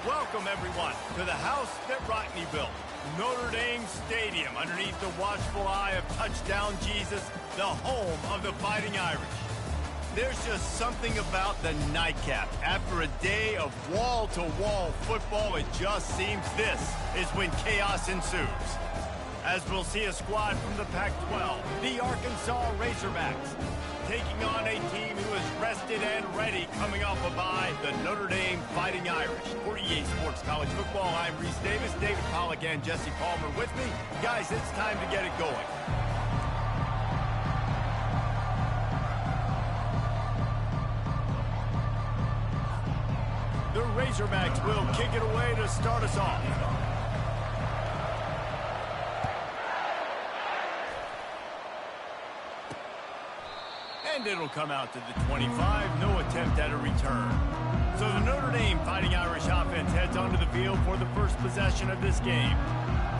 Welcome, everyone, to the house that Rodney built, Notre Dame Stadium, underneath the watchful eye of Touchdown Jesus, the home of the Fighting Irish. There's just something about the nightcap. After a day of wall-to-wall football, it just seems this is when chaos ensues. As we'll see a squad from the Pac-12, the Arkansas Razorbacks, taking on a team who is rested and ready coming off a bye, the Notre Dame Fighting Irish. For EA Sports College Football, I'm Reese Davis, David Pollack, and Jesse Palmer with me. Guys, it's time to get it going. The Razorbacks will kick it away to start us off. And it'll come out to the 25. No attempt at a return. So the Notre Dame Fighting Irish offense heads onto the field for the first possession of this game.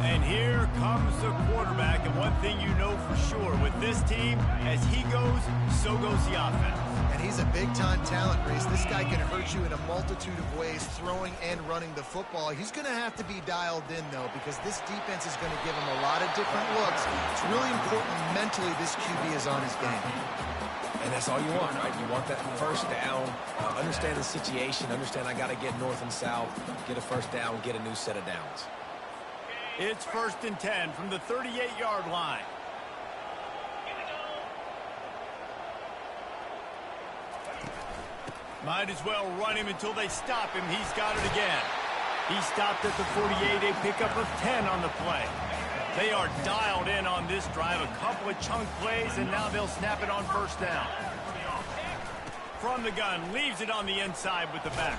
And here comes the quarterback. And one thing you know for sure with this team, as he goes, so goes the offense. And he's a big-time talent, Reese. This guy can hurt you in a multitude of ways, throwing and running the football. He's going to have to be dialed in, though, because this defense is going to give him a lot of different looks. It's really important mentally this QB is on his game. And that's all you want, right? You want that first down, understand the situation, understand I got to get north and south, get a first down, get a new set of downs. It's 1st and 10 from the 38-yard line. Might as well run him until they stop him. He's got it again. He stopped at the 48, a pickup of 10 on the play. They are dialed in on this drive, a couple of chunk plays, and now they'll snap it on first down. From the gun, leaves it on the inside with the back.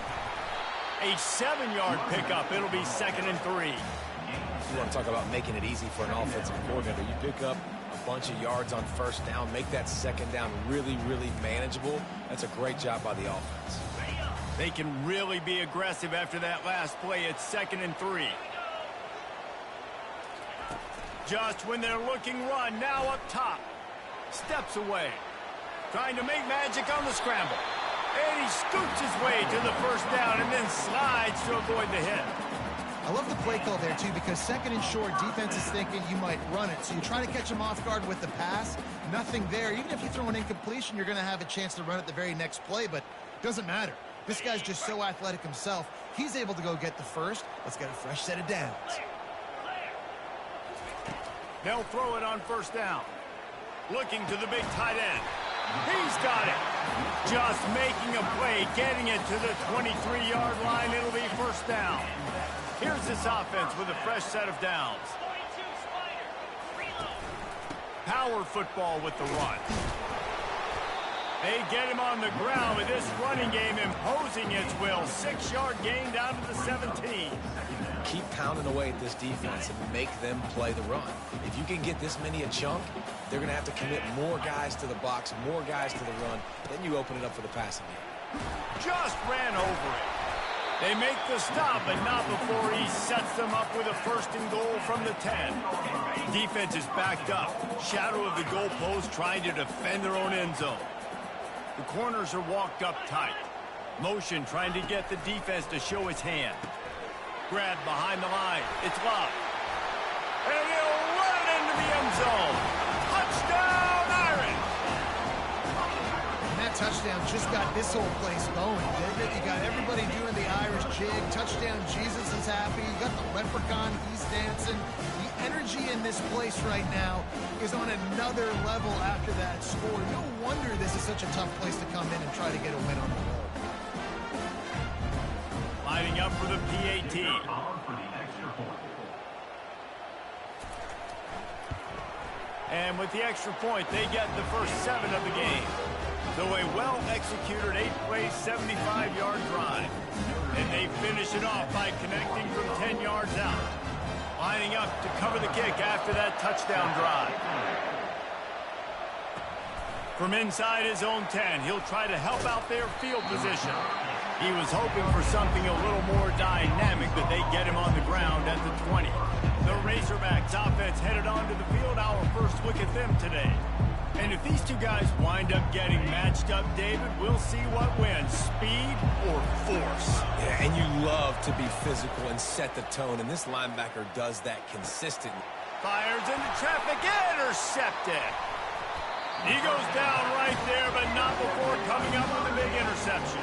A 7-yard pickup. It'll be 2nd and 3. You want to talk about making it easy for an offensive coordinator. You pick up a bunch of yards on first down, make that second down really, really manageable. That's a great job by the offense. They can really be aggressive after that last play. It's 2nd and 3. Just when they're looking run, now up top. Steps away. Trying to make magic on the scramble. And he scoots his way to the first down and then slides to avoid the hit. I love the play call there, too, because 2nd and short, defense is thinking you might run it. So you try to catch him off guard with the pass. Nothing there. Even if you throw an incompletion, you're going to have a chance to run it the very next play, but it doesn't matter. This guy's just so athletic himself. He's able to go get the first. Let's get a fresh set of downs. They'll throw it on first down. Looking to the big tight end. He's got it. Just making a play, getting it to the 23-yard line. It'll be first down. Here's this offense with a fresh set of downs. Power football with the run. They get him on the ground with this running game imposing its will. 6-yard gain down to the 17. Keep pounding away at this defense and make them play the run. If you can get this many a chunk, they're going to have to commit more guys to the box, more guys to the run. Then you open it up for the passing game. Just ran over it. They make the stop, but not before he sets them up with a 1st and goal from the 10. Defense is backed up. Shadow of the goalpost trying to defend their own end zone. The corners are walked up tight. Motion trying to get the defense to show its hand. Grab behind the line. It's Love. And he'll run it into the end zone. Touchdown, Irish! And that touchdown just got this whole place going, didn't it? You got everybody doing the Irish jig. Touchdown, Jesus is happy. You got the leprechaun, he's dancing. The energy in this place right now is on another level after that score. No wonder this is such a tough place to come in and try to get a win on the road. Lining up for the PAT. And with the extra point, they get the first 7 of the game. So a well-executed 8-play, 75-yard drive. And they finish it off by connecting from 10 yards out. Lining up to cover the kick after that touchdown drive. From inside his own 10, he'll try to help out their field position. He was hoping for something a little more dynamic, but they get him on the ground at the 20. The Razorbacks offense headed onto the field. Our first look at them today. And if these two guys wind up getting matched up, David, we'll see what wins, speed or force. Yeah, and you love to be physical and set the tone, and this linebacker does that consistently. Fires into traffic, intercepted. He goes down right there, but not before coming up with a big interception.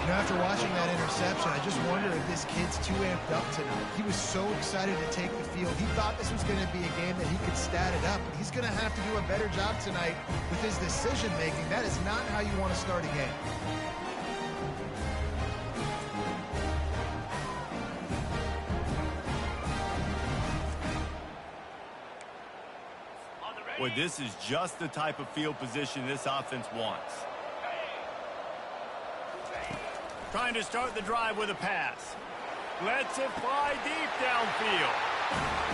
You know, after watching that interception, I just wonder if this kid's too amped up tonight. He was so excited to take the field. He thought this was going to be a game that he could stat it up, but he's going to have to do a better job tonight with his decision-making. That is not how you want to start a game. Well, this is just the type of field position this offense wants. Trying to start the drive with a pass. Lets it fly deep downfield.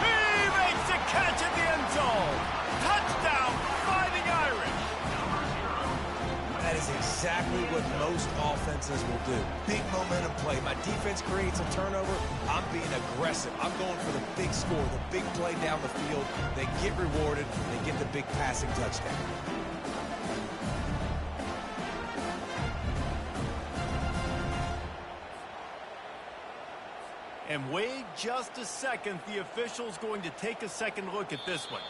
He makes a catch at the end zone. Touchdown, Fighting Irish. That is exactly what most offenses will do. Big momentum play. My defense creates a turnover. I'm being aggressive. I'm going for the big score, the big play down the field. They get rewarded. They get the big passing touchdown. And wait just a second. The official's going to take a second look at this one.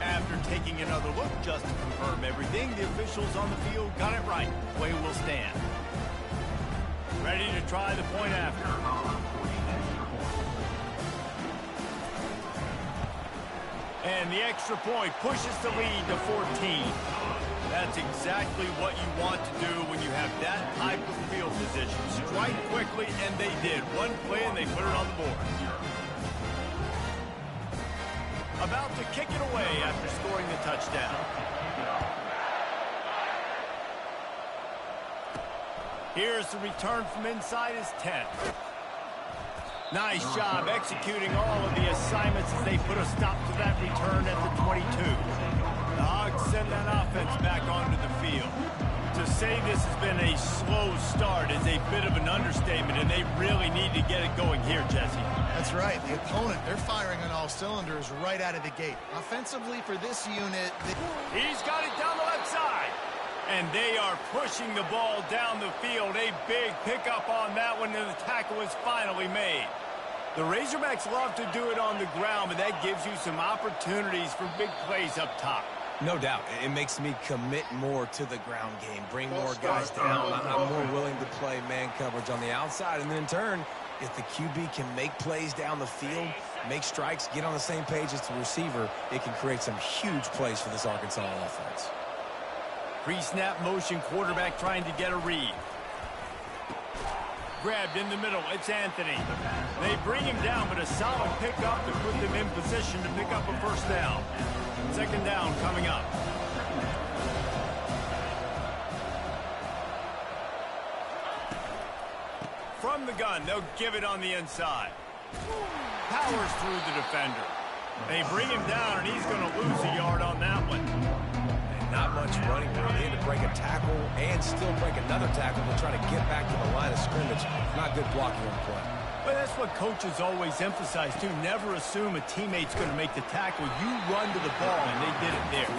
After taking another look just to confirm everything, the officials on the field got it right. Play will stand. Ready to try the point after. And the extra point pushes the lead to 14. That's exactly what you want to do when you have that type of field position. Strike quickly, and they did. One play, and they put it on the board. About to kick it away after scoring the touchdown. Here's the return from inside his 10. Nice job executing all of the assignments as they put a stop to that return at the 22. The Hogs send that offense back onto the field. To say this has been a slow start is a bit of an understatement, and they really need to get it going here, Jesse. That's right. The opponent, they're firing on all cylinders right out of the gate. Offensively for this unit, he's got it down the left side. And they are pushing the ball down the field. A big pickup on that one, and the tackle is finally made. The Razorbacks love to do it on the ground, but that gives you some opportunities for big plays up top. No doubt. It makes me commit more to the ground game, bring more guys down. I'm more willing to play man coverage on the outside. And then in turn, if the QB can make plays down the field, make strikes, get on the same page as the receiver, it can create some huge plays for this Arkansas offense. Pre-snap motion, quarterback trying to get a read. Grabbed in the middle, it's Anthony. They bring him down, but a solid pickup to put them in position to pick up a first down. Second down coming up. From the gun, they'll give it on the inside. Powers through the defender. They bring him down, and he's going to lose a yard on that one. Not much running room. They had to break a tackle and still break another tackle to try to get back to the line of scrimmage. Not good blocking on the play. But that's what coaches always emphasize, too. Never assume a teammate's going to make the tackle. You run to the ball, and they did it there.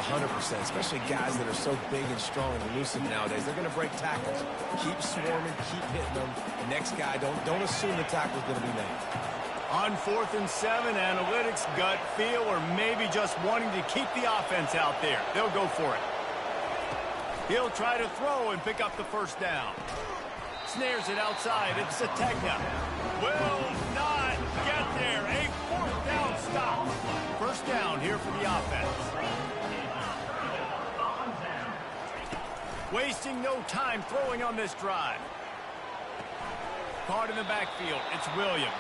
100%, especially guys that are so big and strong and elusive nowadays. They're going to break tackles. Keep swarming, keep hitting them. Next guy, don't assume the tackle's going to be made. On 4th and 7, analytics, gut feel, or maybe just wanting to keep the offense out there. They'll go for it. He'll try to throw and pick up the first down. Snares it outside. It's Sategna. Will not get there. A 4th down stop. First down here for the offense. Wasting no time throwing on this drive. Caught in the backfield, it's Williams.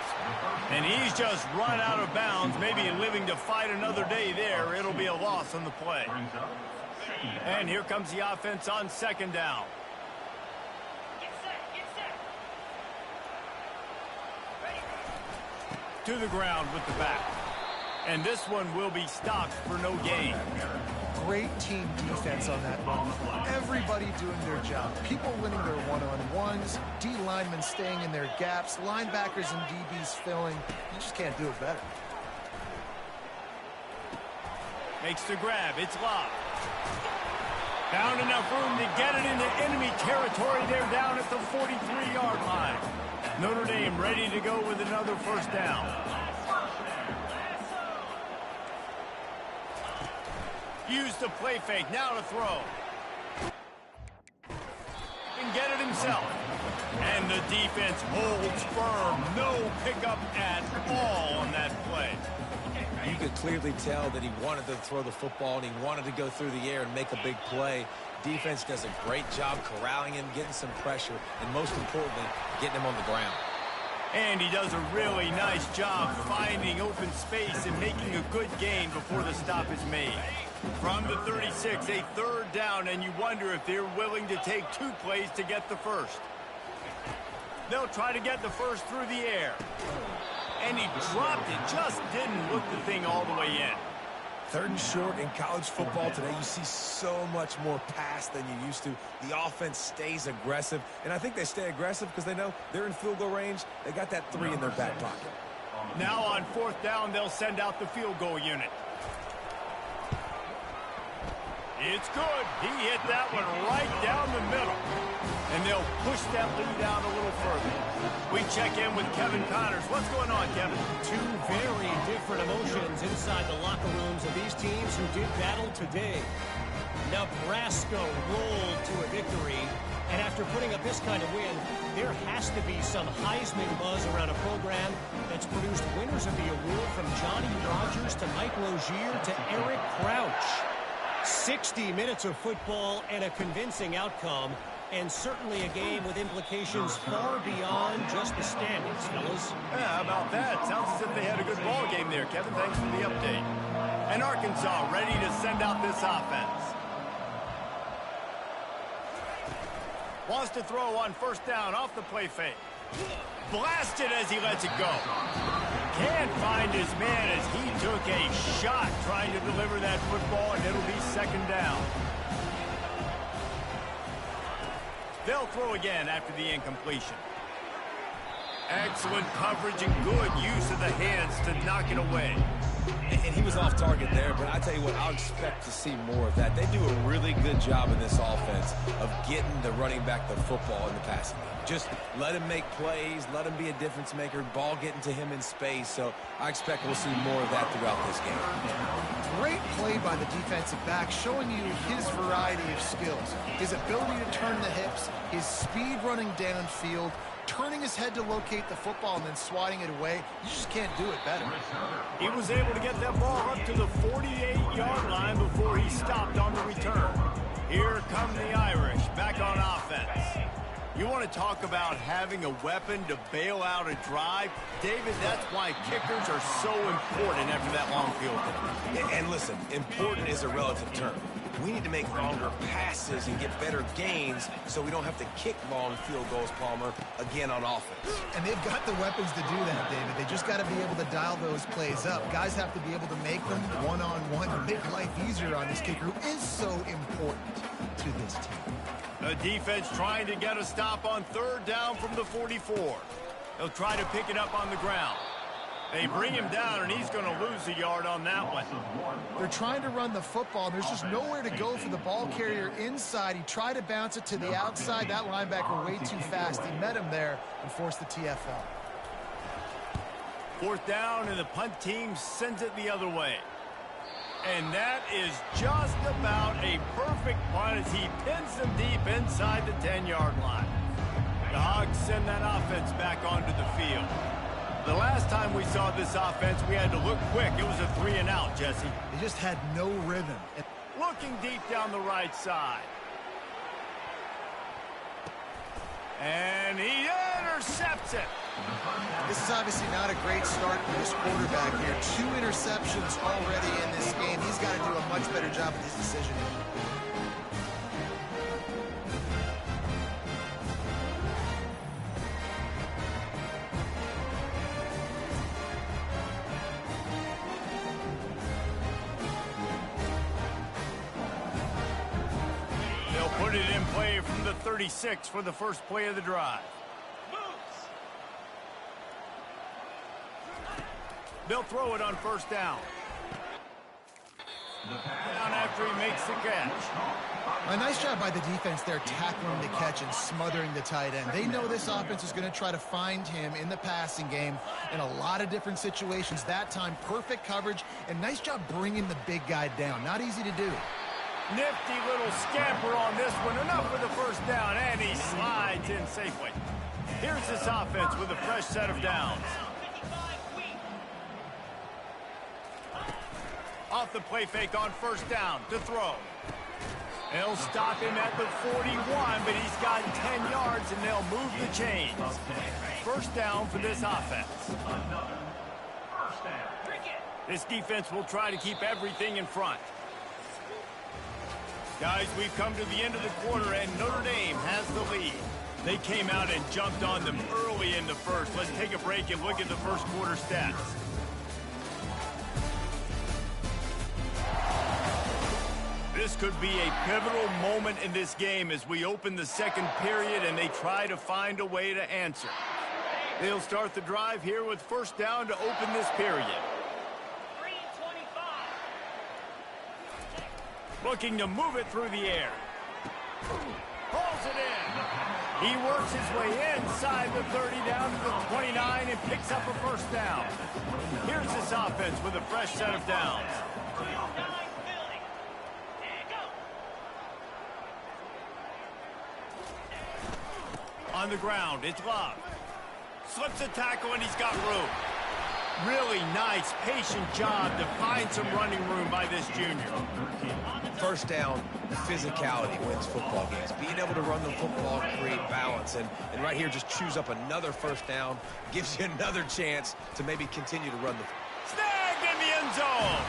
And he's just run out of bounds, maybe living to fight another day there. It'll be a loss on the play. And here comes the offense on second down. To the ground with the back. And this one will be stopped for no gain. Great team defense on that run. Everybody doing their job. People winning their one-on-ones, D linemen staying in their gaps, linebackers and DBs filling. You just can't do it better. Fakes the grab. It's locked. Found enough room to get it into enemy territory. They're down at the 43-yard line. Notre Dame ready to go with another first down. Use the play fake. Now to throw. Can get it himself. And the defense holds firm. No pickup at all on that play. You could clearly tell that he wanted to throw the football and he wanted to go through the air and make a big play. Defense does a great job corralling him, getting some pressure, and most importantly, getting him on the ground. And he does a really nice job finding open space and making a good gain before the stop is made. From the 36, a third down, and you wonder if they're willing to take 2 plays to get the first. They'll try to get the first through the air. And he dropped it, just didn't look the thing all the way in. 3rd and short in college football today, you see so much more pass than you used to. The offense stays aggressive, and I think they stay aggressive because they know they're in field goal range. They got that 3 in their back pocket. Now on 4th down, they'll send out the field goal unit. It's good. He hit that one right down the middle. And they'll push that lead out a little further. We check in with Kevin Connors. What's going on, Kevin? 2 very different emotions inside the locker rooms of these teams who did battle today. Nebraska rolled to a victory. And after putting up this kind of win, there has to be some Heisman buzz around a program that's produced winners of the award from Johnny Rodgers to Mike Rozier to Eric Crouch. 60 minutes of football and a convincing outcome, and certainly a game with implications far beyond just the standings, fellas. Yeah, how about that? Sounds as if they had a good ball game there, Kevin. Thanks for the update. And Arkansas ready to send out this offense. Wants to throw on 1st down off the play fake. Blasted as he lets it go. Can't find his man as he took a shot trying to deliver that football, and it'll be 2nd down. They'll throw again after the incompletion. Excellent coverage and good use of the hands to knock it away. And he was off target there, but I tell you what, I'll expect to see more of that. They do a really good job in this offense of getting the running back the football in the passing game. Just let him make plays, let him be a difference maker, ball getting to him in space. So I expect we'll see more of that throughout this game. Great play by the defensive back, showing you his variety of skills. His ability to turn the hips, his speed running downfield, turning his head to locate the football and then swatting it away. You just can't do it better. He was able to get that ball up to the 48-yard line before he stopped on the return. Here come the Irish back on offense. You want to talk about having a weapon to bail out a drive? David, that's why kickers are so important after that long field goal. And listen, important is a relative term. We need to make longer passes and get better gains so we don't have to kick long field goals, Palmer, again on offense. And they've got the weapons to do that, David. They just got to be able to dial those plays up. Guys have to be able to make them one-on-one to make life easier on this kicker, who is so important to this team. The defense trying to get a stop on 3rd down from the 44. They'll try to pick it up on the ground. They bring him down, and he's going to lose a yard on that one. They're trying to run the football. There's just nowhere to go for the ball carrier inside. He tried to bounce it to the outside. That linebacker way too fast. He met him there and forced the TFL. 4th down, and the punt team sends it the other way. And that is just about a perfect punt as he pins them deep inside the 10-yard line. The Hogs send that offense back onto the field. The last time we saw this offense, we had to look quick. It was a 3-and-out, Jesse. They just had no rhythm. Looking deep down the right side. And he intercepts it. This is obviously not a great start for this quarterback here. 2 interceptions already in this game. He's got to do a much better job with his decision. They'll put it in play from the 36 for the first play of the drive. They'll throw it on 1st down. Down after he makes the catch. A nice job by the defense there, tackling the catch and smothering the tight end. They know this offense is going to try to find him in the passing game in a lot of different situations. That time, perfect coverage, and nice job bringing the big guy down. Not easy to do. Nifty little scamper on this one. Enough for the first down, and he slides in safely. Here's this offense with a fresh set of downs. Off the play fake on first down to throw. They'll stop him at the 41, but he's got 10 yards, and they'll move the chains. First down for this offense. This defense will try to keep everything in front. Guys, we've come to the end of the quarter, and Notre Dame has the lead. They came out and jumped on them early in the first. Let's take a break and look at the first quarter stats. This could be a pivotal moment in this game as we open the second period and they try to find a way to answer. They'll start the drive here with first down to open this period. Looking to move it through the air. Pulls it in. He works his way inside the 30 down to the 29 and picks up a first down. Here's this offense with a fresh set of downs. On the ground, it's Love. Slips a tackle and he's got room. Really nice, patient job to find some running room by this junior. First down, physicality wins football games. Being able to run the football, create balance, and right here just choose up another first down, gives you another chance to maybe continue to run the... Snagged in the end zone!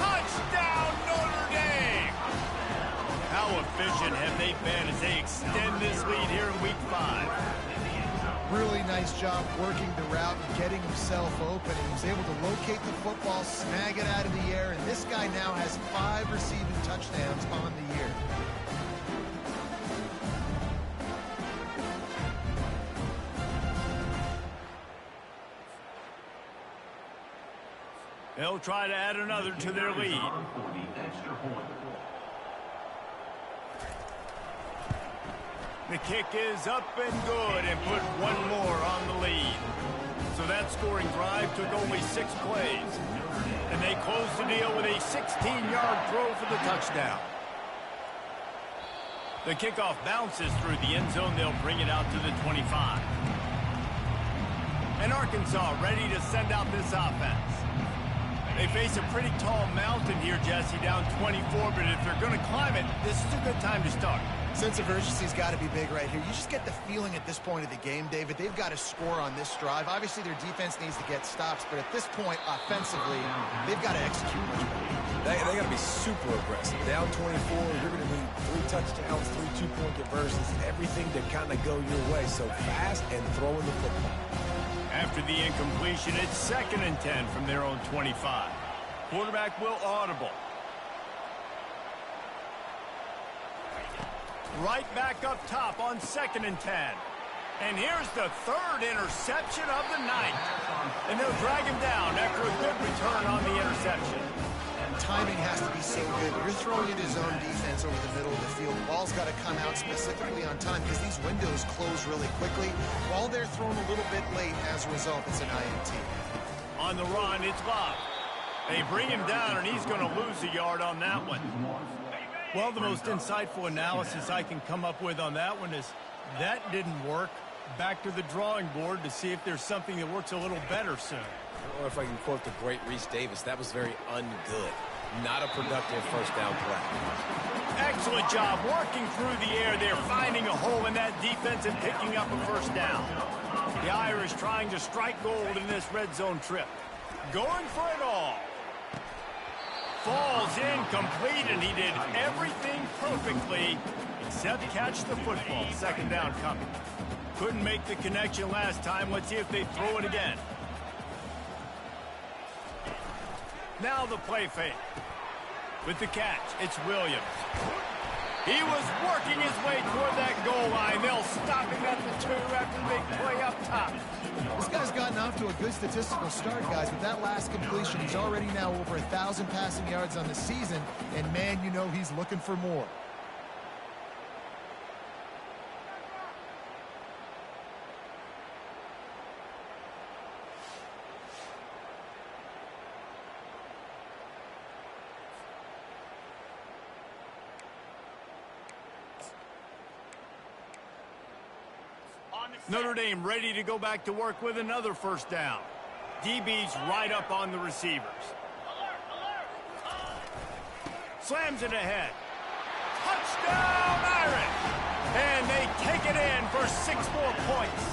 Touchdown, Notre Dame! How efficient have they been as they extend this lead here in Week 5? Really nice job working the route and getting himself open. He was able to locate the football, snag it out of the air, and this guy now has 5 receiving touchdowns on the year. They'll try to add another to their lead. The kick is up and good and put one more on the lead. So that scoring drive took only 6 plays. And they closed the deal with a 16-yard throw for the touchdown. The kickoff bounces through the end zone. They'll bring it out to the 25. And Arkansas ready to send out this offense. They face a pretty tall mountain here, Jesse, down 24, but if they're going to climb it, this is a good time to start. Sense of urgency's got to be big right here. You just get the feeling at this point of the game, David, they've got to score on this drive. Obviously, their defense needs to get stops, but at this point, offensively, they've got to execute much better. They got to be super aggressive. Down 24, you're going to need 3 touchdowns, 3 two-point conversions, everything to kind of go your way. So fast and throwing the football. After the incompletion, it's 2nd and 10 from their own 25. Quarterback will audible. Right back up top on 2nd and 10. And here's the 3rd interception of the night. And they'll drag him down after a good return on the interception. Timing has to be so good. You're throwing into zone defense over the middle of the field. The ball's got to come out specifically on time because these windows close really quickly. While they're thrown a little bit late, as a result, it's an INT. On the run, it's Bob. They bring him down, and he's going to lose a yard on that one. Well, the most insightful analysis I can come up with on that one is that didn't work. Back to the drawing board to see if there's something that works a little better soon. Or if I can quote the great Reese Davis, that was very ungood. Not a productive first down play. Excellent job working through the air there, finding a hole in that defense and picking up a first down. The Irish trying to strike gold in this red zone trip. Going for it all. Falls incomplete, and he did everything perfectly except catch the football. 2nd down coming. Couldn't make the connection last time. Let's see if they throw it again. Now the play fake. With the catch, it's Williams. He was working his way toward that goal line. They'll stop him at the 2 after the big play up top. This guy's gotten off to a good statistical start, guys. With that last completion, he's already now over 1,000 passing yards on the season. And, man, you know he's looking for more. Notre Dame ready to go back to work with another first down. DB's right up on the receivers. Slams it ahead. Touchdown, Irish! And they take it in for 6 more points.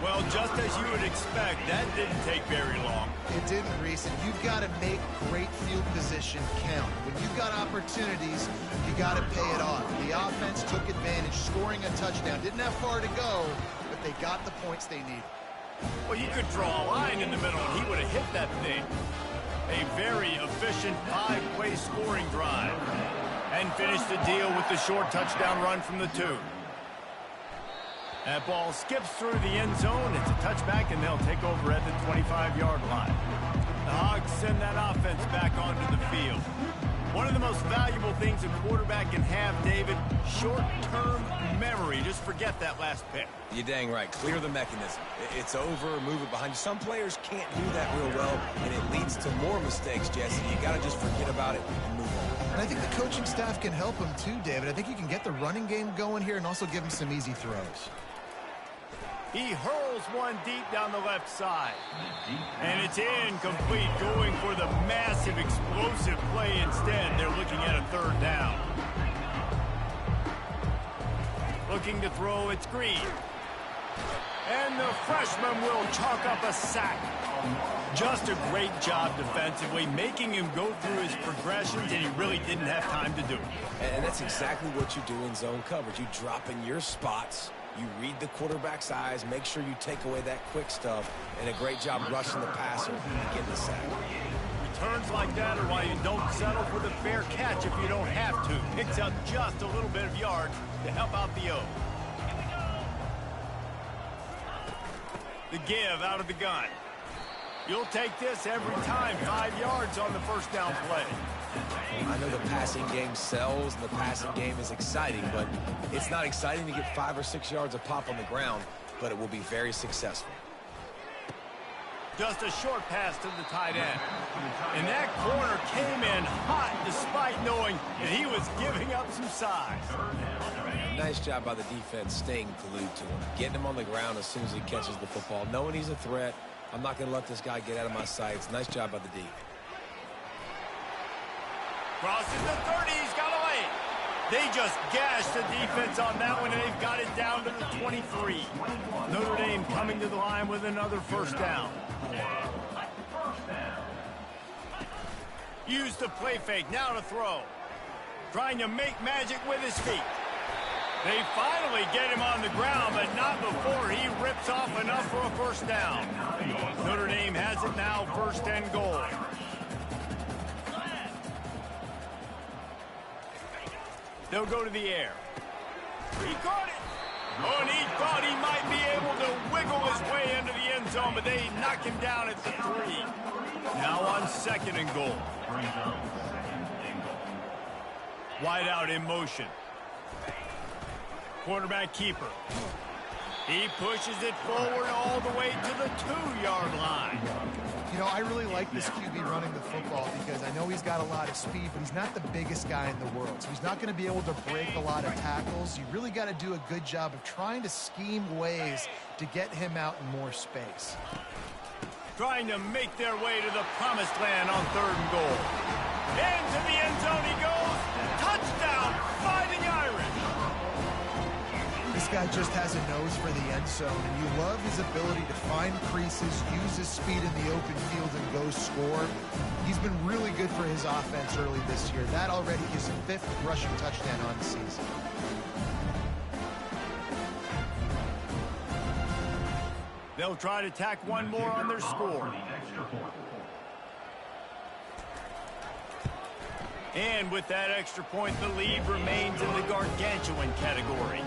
Well, just as you would expect, that didn't take very long. It didn't, Reese, and you've got to make great field position count. When you've got opportunities, you got to pay it off. The offense took advantage, scoring a touchdown. Didn't have far to go, but they got the points they needed. Well, you could draw a line in the middle, and he would have hit that thing. A very efficient 5-play scoring drive. And finished the deal with the short touchdown run from the 2. That ball skips through the end zone. It's a touchback, and they'll take over at the 25-yard line. The Hogs send that offense back onto the field. One of the most valuable things a quarterback can have, David, short-term memory. Just forget that last pick. You're dang right. Clear the mechanism. It's over, move it behind you. Some players can't do that real well, and it leads to more mistakes, Jesse. You got to just forget about it and move on. And I think the coaching staff can help him too, David. I think you can get the running game going here and also give him some easy throws. He hurls one deep down the left side. And it's incomplete, going for the massive, explosive play instead. They're looking at a 3rd down. Looking to throw, it's Green. And the freshman will chalk up a sack. Just a great job defensively, making him go through his progressions, and he really didn't have time to do it. And that's exactly what you do in zone coverage. You drop in your spots. You read the quarterback's eyes, make sure you take away that quick stuff, and a great job rushing the passer and getting the sack. Returns like that are why you don't settle for the fair catch if you don't have to. Picks up just a little bit of yards to help out the O. The give out of the gun. You'll take this every time. 5 yards on the first down play. I know the passing game sells and the passing game is exciting, but it's not exciting to get 5 or 6 yards of pop on the ground, but it will be very successful. Just a short pass to the tight end. And that corner came in hot despite knowing that he was giving up some size. Nice job by the defense staying glued to him, getting him on the ground as soon as he catches the football, knowing he's a threat. I'm not going to let this guy get out of my sights. Nice job by the D. Crosses the 30, he's got a lane. They just gashed the defense on that one, and they've got it down to the 23. Notre Dame coming to the line with another first down. Use the play fake, now to throw. Trying to make magic with his feet. They finally get him on the ground, but not before he rips off enough for a first down. Notre Dame has it now, 1st and goal. They'll go to the air. He caught it. Oh, and he thought he might be able to wiggle his way into the end zone, but they knock him down at the 3. Now on 2nd and goal. Wide out in motion. Quarterback keeper. He pushes it forward all the way to the 2-yard line. You know, I really like this QB running the football because I know he's got a lot of speed, but he's not the biggest guy in the world. So he's not going to be able to break a lot of tackles. You really got to do a good job of trying to scheme ways to get him out in more space. Trying to make their way to the promised land on 3rd and goal. Into the end zone he goes. Touchdown, Fighting Irish. This guy just has a nose for the end zone, and you love his ability to find creases, use his speed in the open field, and go score. He's been really good for his offense early this year. That already is 5th rushing touchdown on the season. They'll try to tack one more on their score. And with that extra point, the lead remains in the gargantuan category.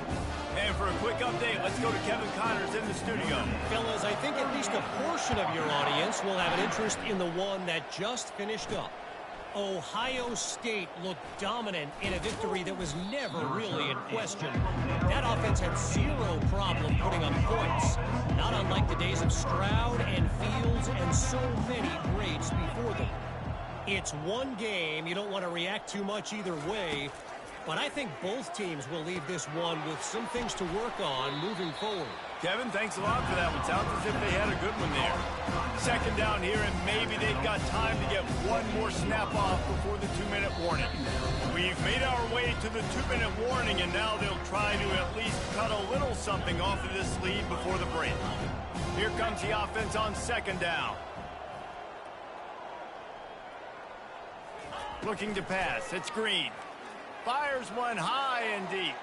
And for a quick update, let's go to Kevin Connors in the studio. Fellas, I think at least a portion of your audience will have an interest in the one that just finished up. Ohio State looked dominant in a victory that was never really in question. That offense had zero problem putting up points, not unlike the days of Stroud and Fields and so many greats before them. It's one game. You don't want to react too much either way, but I think both teams will leave this one with some things to work on moving forward. Kevin, thanks a lot for that one. Sounds as if they had a good one there. Second down here, and maybe they've got time to get one more snap off before the 2-minute warning. We've made our way to the 2-minute warning, and now they'll try to at least cut a little something off of this lead before the break. Here comes the offense on second down. Looking to pass. It's Green. Fires one high and deep.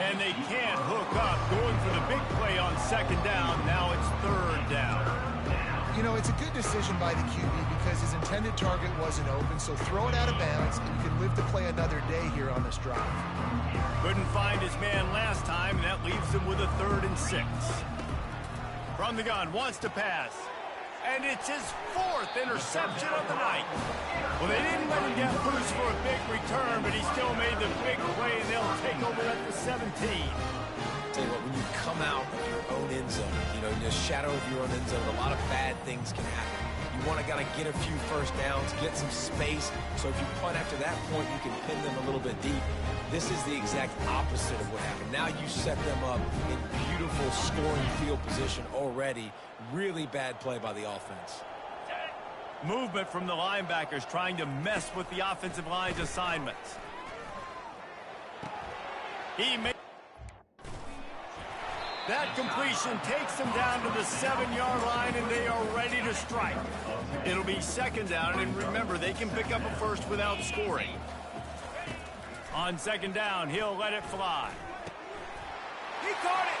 And they can't hook up. Going for the big play on second down. Now it's third down. You know, it's a good decision by the QB because his intended target wasn't open, so throw it out of bounds, and you can live to play another day here on this drive. Couldn't find his man last time, and that leaves him with a 3rd and 6. From the gun, wants to pass. And it's his 4th interception of the night. Well, they didn't let him get loose for a big return, but he still made the big play, and they'll take over at the 17. Tell you what, when you come out of your own end zone, you know, in the shadow of your own end zone, a lot of bad things can happen. You want to get a few first downs, get some space, so if you punt after that point, you can pin them a little bit deep. This is the exact opposite of what happened. Now you set them up in beautiful scoring field position already. Really bad play by the offense. Movement from the linebackers trying to mess with the offensive line's assignments. That completion takes them down to the 7-yard line, and they are ready to strike. It'll be second down, and remember, they can pick up a first without scoring. On second down, he'll let it fly. He caught it,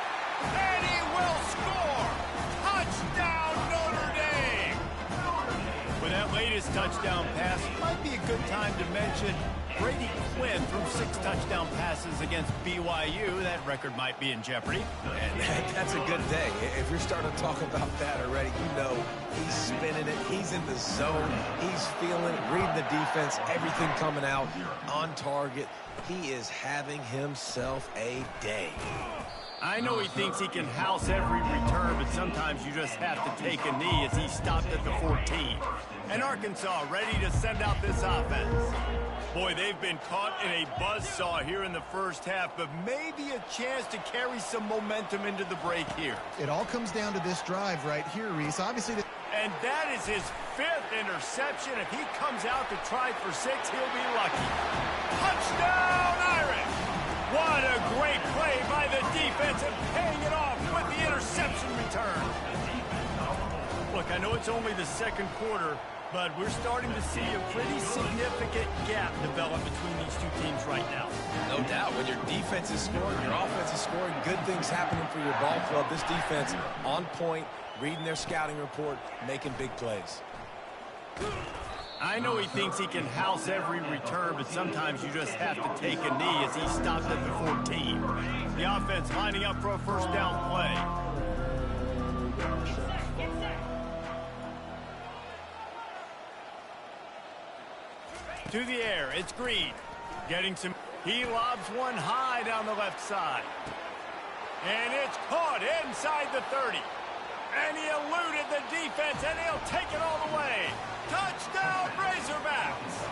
and he will score! Touchdown, Notre Dame! With that latest touchdown pass, might be a good time to mention Brady Quinn threw 6 touchdown passes against BYU. That record might be in jeopardy. And that's a good day. If you're starting to talk about that already, you know he's spinning it. He's in the zone. He's feeling it, reading the defense, everything coming out on target. He is having himself a day. I know he thinks he can house every return, but sometimes you just have to take a knee as he stopped at the 14. And Arkansas ready to send out this offense. Boy, they've been caught in a buzzsaw here in the first half, but maybe a chance to carry some momentum into the break here. It all comes down to this drive right here, Reese. Obviously, and that is his 5th interception. If he comes out to try for 6, he'll be lucky. Touchdown, Irish! What a great play by the defense and paying it off with the interception return. Look, I know it's only the second quarter, but we're starting to see a pretty significant gap develop between these two teams right now. No doubt. When your defense is scoring, your offense is scoring, good things happening for your ball club. This defense on point, reading their scouting report, making big plays. I know he thinks he can house every return, but sometimes you just have to take a knee as he stopped at the 14. The offense lining up for a first down play. To the air, it's Green. Getting some, he lobs one high down the left side. And it's caught inside the 30. And he eluded the defense, and he'll take it all the way. Touchdown, Razorbacks!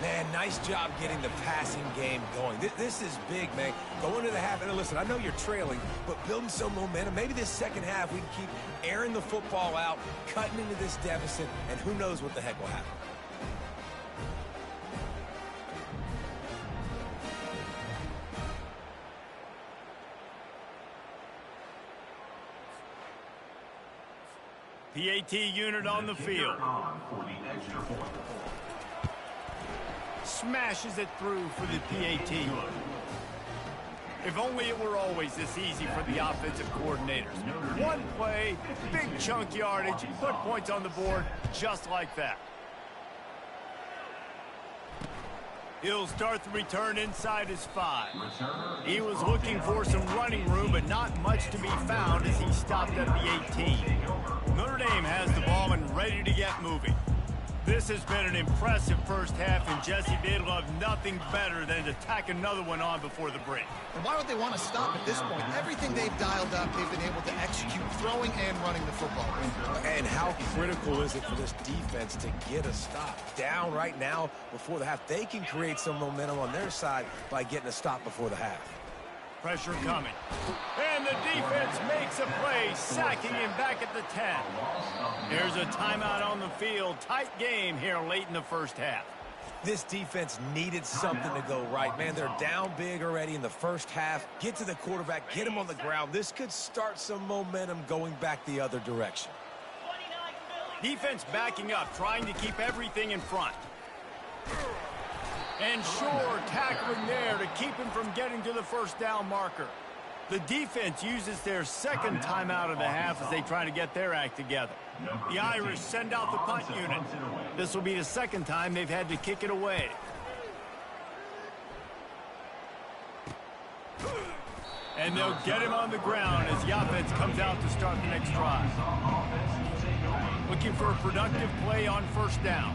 Man, nice job getting the passing game going. This is big, man. Go into the half, and listen, I know you're trailing, but building some momentum. Maybe this second half we can keep airing the football out, cutting into this deficit, and who knows what the heck will happen. PAT unit on the field. Smashes it through for the PAT. If only it were always this easy for the offensive coordinators. One play, big chunk yardage, put points on the board just like that. He'll start the return inside his 5. He was looking for some running room, but not much to be found as he stopped at the 18. Notre Dame has the ball and ready to get moving. This has been an impressive first half, and Jesse, they'd love nothing better than to tack another one on before the break. And why would they want to stop at this point? Everything they've dialed up, they've been able to execute, throwing and running the football. And how critical is it for this defense to get a stop? Down right now before the half. They can create some momentum on their side by getting a stop before the half. Pressure coming. And the defense makes a play, sacking him back at the 10. Here's a timeout on the field. Tight game here late in the first half. This defense needed something to go right. Man, they're down big already in the first half. Get to the quarterback, get him on the ground. This could start some momentum going back the other direction. Defense backing up, trying to keep everything in front. And sure, tackling there to keep him from getting to the first down marker. The defense uses their second timeout of the half as they try to get their act together. The Irish send out the punt unit. This will be the second time they've had to kick it away. And they'll get him on the ground as the offense comes out to start the next drive. Looking for a productive play on first down.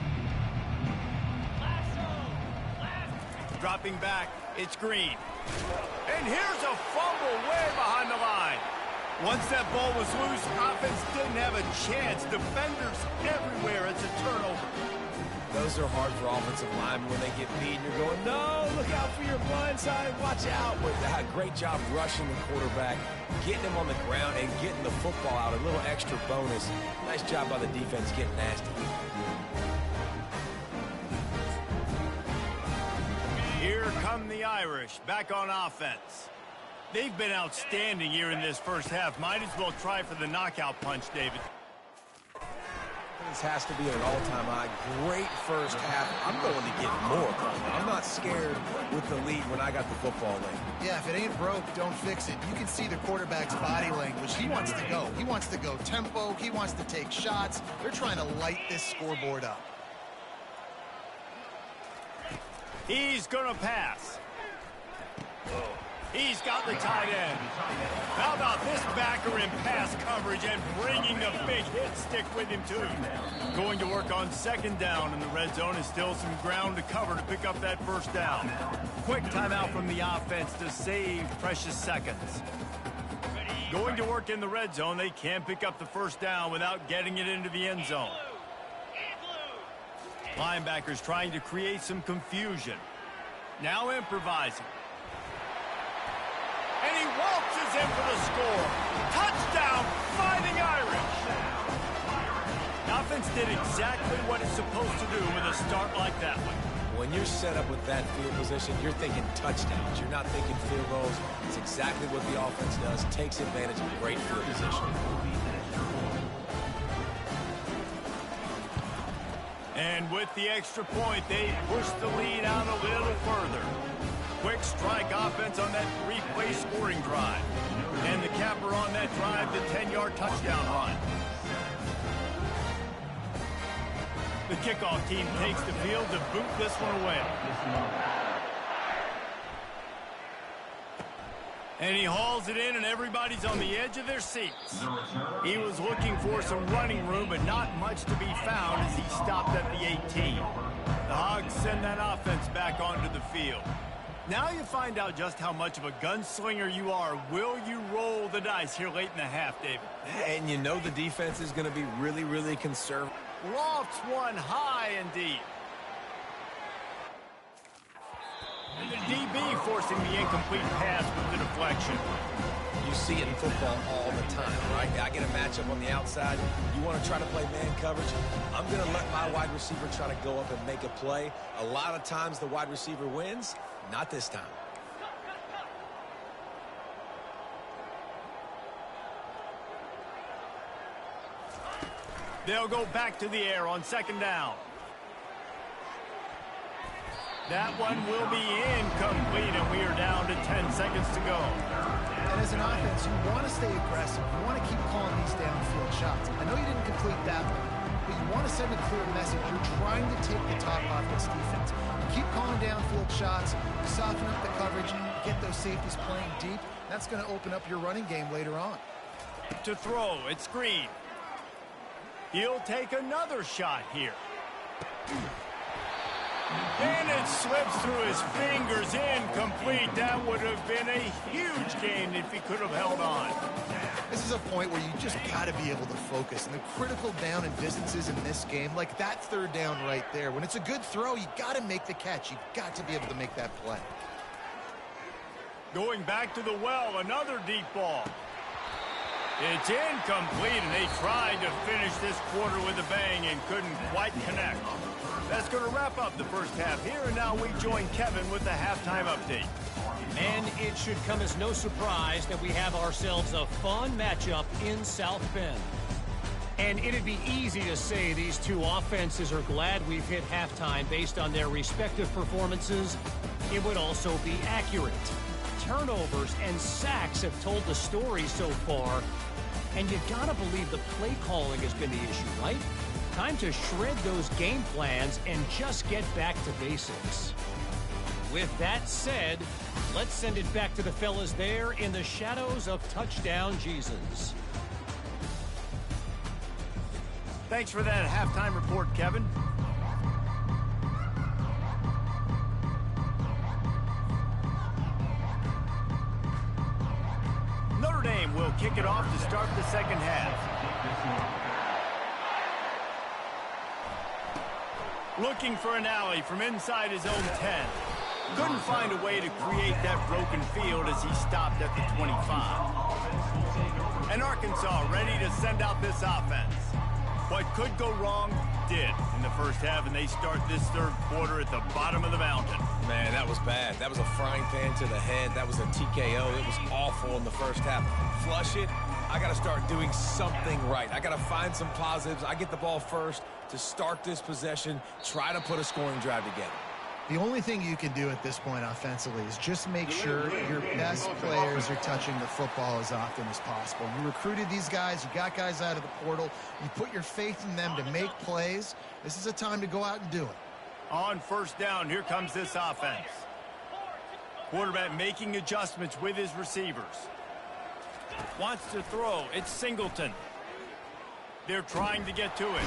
Dropping back, it's Green. And here's a fumble way behind the line. Once that ball was loose, offense didn't have a chance. Defenders everywhere. It's a turnover. Those are hard for offensive linemen when they get beat. You're going, no, look out for your blind side. Watch out. But great job rushing the quarterback, getting him on the ground, and getting the football out. A little extra bonus. Nice job by the defense getting nasty. Here come the Irish, back on offense. They've been outstanding here in this first half. Might as well try for the knockout punch, David. This has to be an all-time high. Great first half. I'm going to get more. I'm not scared with the lead when I got the football late. Yeah, if it ain't broke, don't fix it. You can see the quarterback's body language. He wants to go. He wants to go tempo. He wants to take shots. They're trying to light this scoreboard up. He's going to pass. He's got the tight end. How about this backer in pass coverage and bringing the big hit stick with him, too? Going to work on second down, and the red zone is still some ground to cover to pick up that first down. Quick timeout from the offense to save precious seconds. Going to work in the red zone, they can't pick up the first down without getting it into the end zone. Linebackers trying to create some confusion. Now improvising. And he waltzes in for the score. Touchdown, Fighting Irish. The offense did exactly what it's supposed to do with a start like that one. When you're set up with that field position, you're thinking touchdowns. You're not thinking field goals. It's exactly what the offense does. Takes advantage of great field position. And with the extra point, they push the lead out a little further. Quick strike offense on that three-play scoring drive. And the capper on that drive, the 10-yard touchdown run. The kickoff team takes the field to boot this one away. And he hauls it in, and everybody's on the edge of their seats. He was looking for some running room, but not much to be found as he stopped at the 18. The Hogs send that offense back onto the field. Now you find out just how much of a gunslinger you are. Will you roll the dice here late in the half, David? And you know the defense is going to be really, really conservative. Lofts one high and deep. And the DB forcing the incomplete pass with the deflection. You see it in football all the time, right? I get a matchup on the outside. You want to try to play man coverage? I'm going to let my wide receiver try to go up and make a play. A lot of times the wide receiver wins. Not this time. They'll go back to the air on second down. That one will be incomplete, and we are down to 10 seconds to go. And as an offense, you want to stay aggressive. You want to keep calling these downfield shots. I know you didn't complete that one, but you want to send a clear message. You're trying to take the top off this defense. You keep calling downfield shots, you soften up the coverage, you get those safeties playing deep. That's going to open up your running game later on. To throw, it's Green. He'll take another shot here. And it slips through his fingers, incomplete. That would have been a huge gain if he could have held on. This is a point where you just got to be able to focus. And the critical down and distances in this game, like that third down right there, when it's a good throw, you got to make the catch. You've got to be able to make that play. Going back to the well, another deep ball. It's incomplete, and they tried to finish this quarter with a bang and couldn't quite connect. That's going to wrap up the first half here, and now we join Kevin with the halftime update. And it should come as no surprise that we have ourselves a fun matchup in South Bend. And it'd be easy to say these two offenses are glad we've hit halftime based on their respective performances. It would also be accurate. Turnovers and sacks have told the story so far. And you gotta believe the play calling has been the issue, right? Time to shred those game plans and just get back to basics. With that said, let's send it back to the fellas there in the shadows of Touchdown Jesus. Thanks for that halftime report, Kevin. Notre Dame will kick it off to start the second half. Looking for an alley from inside his own 10. Couldn't find a way to create that broken field as he stopped at the 25. And Arkansas ready to send out this offense. What could go wrong did in the first half, and they start this third quarter at the bottom of the mountain. Man, that was bad. That was a frying pan to the head. That was a TKO. It was awful in the first half. Flush it. I got to start doing something right. I got to find some positives. I get the ball first to start this possession, try to put a scoring drive together. The only thing you can do at this point offensively is just make sure your best players are touching the football as often as possible. You recruited these guys. You got guys out of the portal. You put your faith in them to make plays. This is a time to go out and do it. On first down, here comes this offense. Quarterback making adjustments with his receivers. Wants to throw. It's Singleton. They're trying to get to it.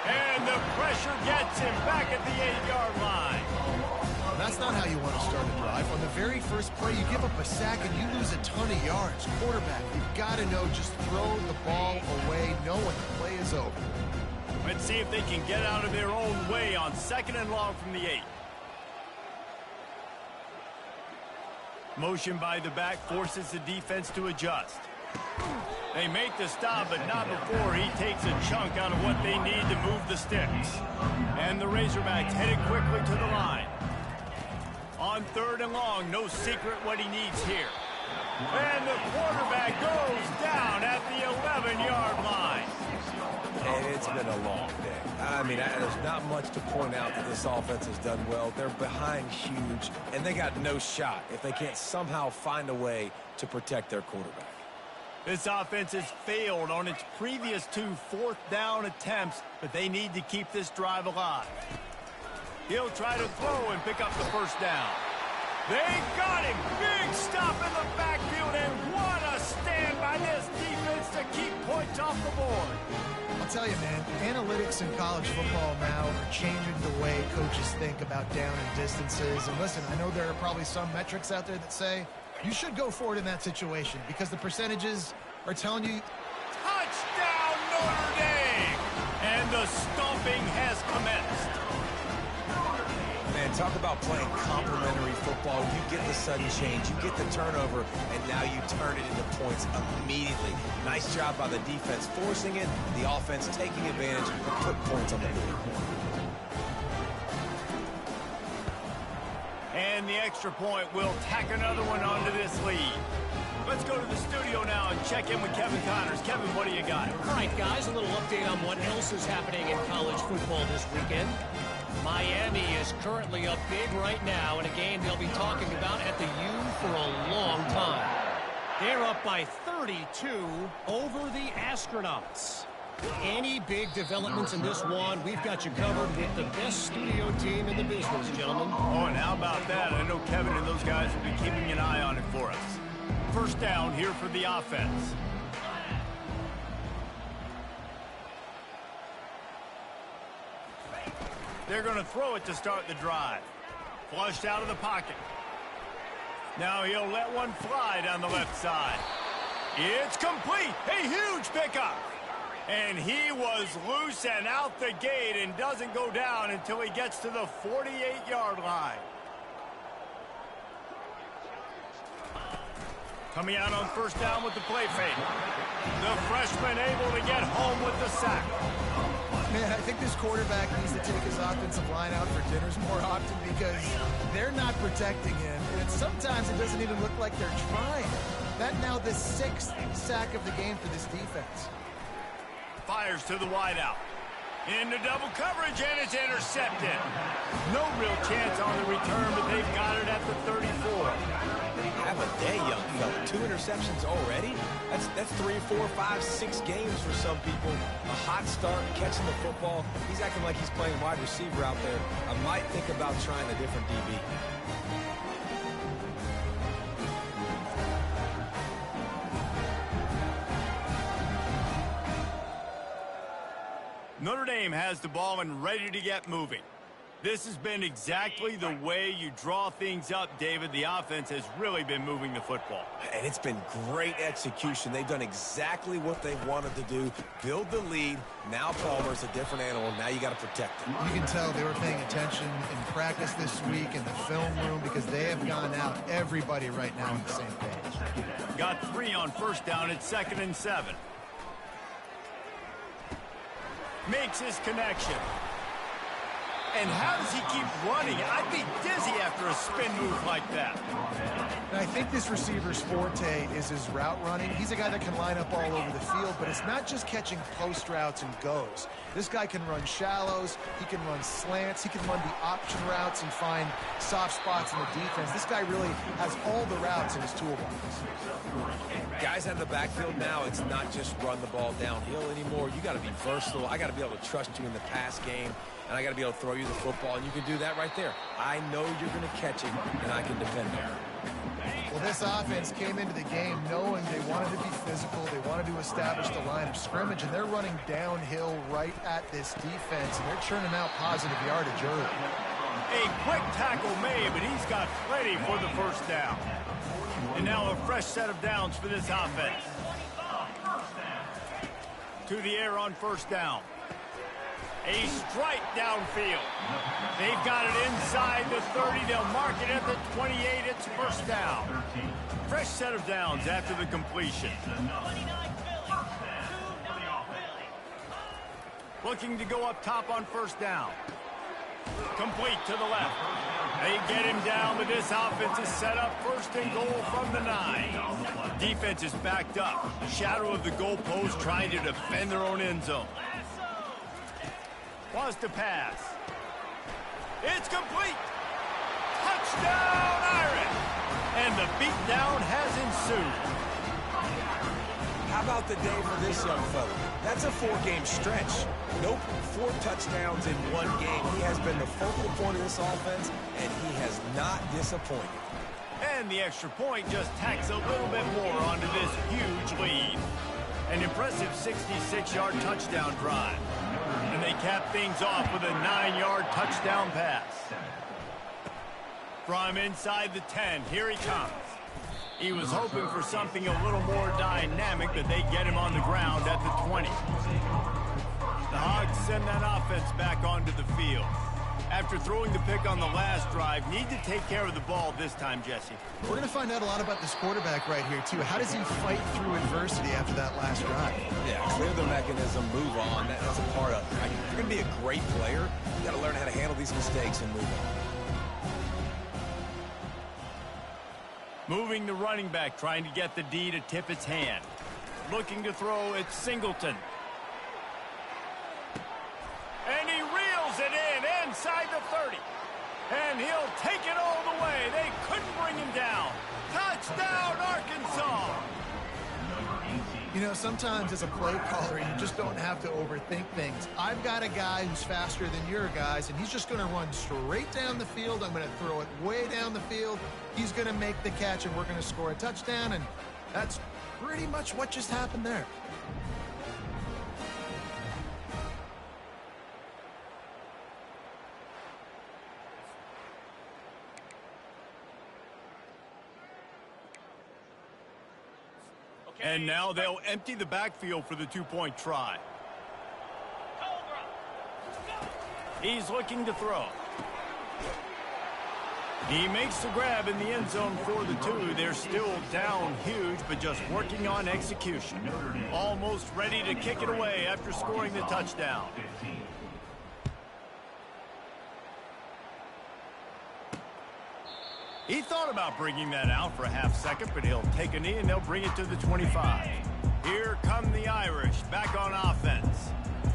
And the pressure gets him back at the 8-yard line. That's not how you want to start a drive. On the very first play, you give up a sack and you lose a ton of yards. Quarterback, you've got to know, just throw the ball away, know when the play is over. Let's see if they can get out of their own way on 2nd and long from the 8. Motion by the back forces the defense to adjust. They make the stop, but not before he takes a chunk out of what they need to move the sticks. And the Razorbacks headed quickly to the line. On 3rd and long, no secret what he needs here. And the quarterback goes down at the 11-yard line. And it's been a long day. I mean, there's not much to point out that this offense has done well. They're behind huge, and they got no shot if they can't somehow find a way to protect their quarterback. This offense has failed on its previous 2 fourth-down attempts, but they need to keep this drive alive. He'll try to throw and pick up the first down. They got him! Big stop in the backfield, and what a stand by this defense to keep points off the board. I'll tell you, man, analytics in college football now are changing the way coaches think about down and distances. And listen, I know there are probably some metrics out there that say you should go for it in that situation because the percentages are telling you. Touchdown, Notre Dame! And the stomping has commenced. Man, talk about playing complementary football. You get the sudden change, you get the turnover, and now you turn it into points immediately. Nice job by the defense forcing it, the offense taking advantage and put points on the board. And the extra point will tack another one onto this lead. Let's go to the studio now and check in with Kevin Connors. Kevin, what do you got? All right, guys, a little update on what else is happening in college football this weekend. Miami is currently up big right now in a game they'll be talking about at the U for a long time. They're up by 32 over the Astronauts. Any big developments in this one, we've got you covered with the best studio team in the business, gentlemen. Oh, and how about that? I know Kevin and those guys will be keeping an eye on it for us. First down here for the offense. They're going to throw it to start the drive. Flushed out of the pocket. Now he'll let one fly down the left side. It's complete. A huge pickup. And he was loose and out the gate and doesn't go down until he gets to the 48-yard line. Coming out on first down with the play fake. The freshman able to get home with the sack. Man, I think this quarterback needs to take his offensive line out for dinners more often because they're not protecting him. And sometimes it doesn't even look like they're trying. That now the 6th sack of the game for this defense. Fires to the wideout. Into double coverage, and it's intercepted. No real chance on the return, but they've got it at the 34. Have a day, young fella. 2 interceptions already? That's 3, 4, 5, 6 games for some people. A hot start, catching the football. He's acting like he's playing wide receiver out there. I might think about trying a different DB. Notre Dame has the ball and ready to get moving. This has been exactly the way you draw things up, David. The offense has really been moving the football. And it's been great execution. They've done exactly what they wanted to do. Build the lead. Now Palmer's a different animal. Now you got to protect him. You can tell they were paying attention in practice this week in the film room because they have gone out, everybody right now on the same page. Got 3 on first down at 2nd and 7. Makes his connection. And how does he keep running? I'd be dizzy after a spin move like that. And I think this receiver's forte is his route running. He's a guy that can line up all over the field, but it's not just catching post routes and goes. This guy can run shallows, he can run slants, he can run the option routes and find soft spots in the defense. This guy really has all the routes in his toolbox. Guys out of the backfield now, it's not just run the ball downhill anymore. You got to be versatile. I got to be able to trust you in the pass game, and I got to be able to throw you the football, and you can do that right there. I know you're going to catch it, and I can defend it. Well, this offense came into the game knowing they wanted to be physical, they wanted to establish the line of scrimmage, and they're running downhill right at this defense, and they're churning out positive yardage early. A quick tackle made, but he's got plenty for the first down. And now a fresh set of downs for this offense. To the air on first down. A strike downfield. They've got it inside the 30. They'll mark it at the 28. It's first down. Fresh set of downs after the completion. Looking to go up top on first down. Complete to the left. They get him down, but this offense is set up first and goal from the 9. Defense is backed up. Shadow of the goalpost trying to defend their own end zone. Wants to pass. It's complete. Touchdown, Irish. And the beatdown has ensued. How about the day for this young fella? That's a 4-game stretch. Nope, 4 touchdowns in 1 game. He has been the focal point of this offense, and he has not disappointed. And the extra point just tacks a little bit more onto this huge lead. An impressive 66-yard touchdown drive. And they cap things off with a 9-yard touchdown pass. From inside the 10, here he comes. He was hoping for something a little more dynamic, but they get him on the ground at the 20. The Hogs send that offense back onto the field. After throwing the pick on the last drive, need to take care of the ball this time, Jesse. We're going to find out a lot about this quarterback right here, too. How does he fight through adversity after that last drive? Yeah, clear the mechanism, move on. That's a part of it. If you're going to be a great player, you got to learn how to handle these mistakes and move on. Moving the running back, trying to get the D to tip its hand. Looking to throw, it's Singleton. And he reels it in inside the 30. And he'll take it all the way. They couldn't bring him down. Touchdown, Arkansas. You know, sometimes as a play caller, you just don't have to overthink things. I've got a guy who's faster than your guys, and he's just going to run straight down the field. I'm going to throw it way down the field. He's going to make the catch, and we're going to score a touchdown, and that's pretty much what just happened there. And now they'll empty the backfield for the two-point try. He's looking to throw. He makes the grab in the end zone for the 2. They're still down huge, but just working on execution. Almost ready to kick it away after scoring the touchdown. He thought about bringing that out for a half second, but he'll take a knee and they'll bring it to the 25. Here come the Irish back on offense.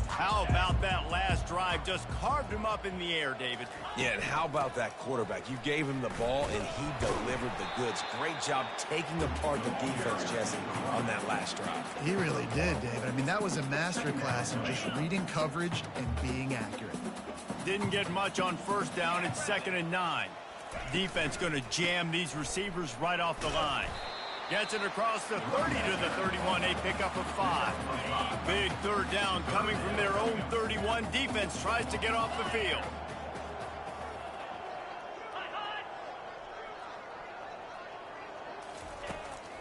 How about that last drive? Just carved him up in the air, David. Yeah, and how about that quarterback? You gave him the ball, and he delivered the goods. Great job taking apart the defense, Jesse, on that last drive. He really did, David. I mean, that was a masterclass in just reading coverage and being accurate. Didn't get much on first down. It's 2nd and 9. Defense going to jam these receivers right off the line. Gets it across the 30 to the 31. They pick up a 5. Big third down coming from their own 31. Defense tries to get off the field.